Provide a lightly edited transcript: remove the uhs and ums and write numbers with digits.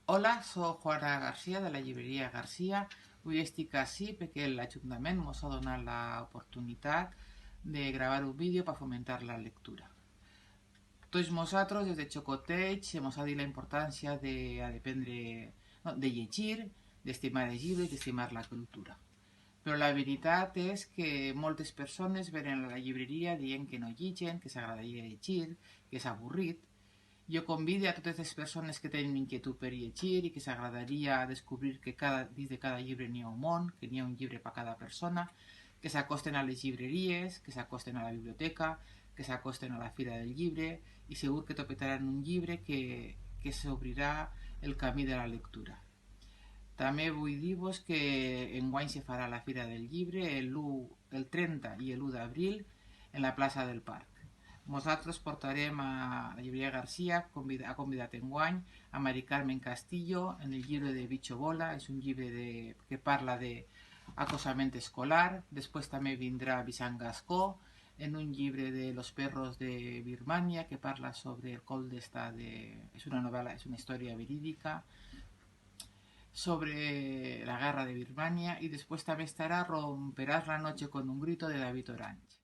Hola, soc Juana Garcia de la llibreria Garcia. Avui estic ací perquè l'Ajuntament ens ha donat l'oportunitat de gravar un vídeo per fomentar la lectura. Tots nosaltres, des de xocotets, ens ha dit la importància d'aprendre, no, de llegir, d'estimar els llibres, d'estimar la cultura. Però la veritat és que moltes persones venen a la llibreria dient que no lligen, que s'agradaria llegir, que és avorrit. Jo convido a totes les persones que tenen inquietud per llegir i que s'agradaria descobrir que dins de cada llibre n'hi ha un món, que n'hi ha un llibre per a cada persona, que s'acosten a les llibreries, que s'acosten a la biblioteca, que s'acosten a la Fira del Llibre i segur que topetaran un llibre que s'obrirà el camí de la lectura. També vull dir-vos que enguany se farà la Fira del Llibre el 30 i l'1 d'abril en la plaça del Parc. Nosaltres portarem a la llibreria Garcia, ha convidat enguany a Mari Carmen Castillo en el llibre de Bicho Bola, és un llibre que parla d'acosament escolar. Després també vindrà Vicent Gascó en un llibre de Los perros de Birmania que parla sobre el cop d'estat és una novel·la, és una història verídica sobre la guerra de Birmania, y después también estará Romperás la noche con un grito de David Orange.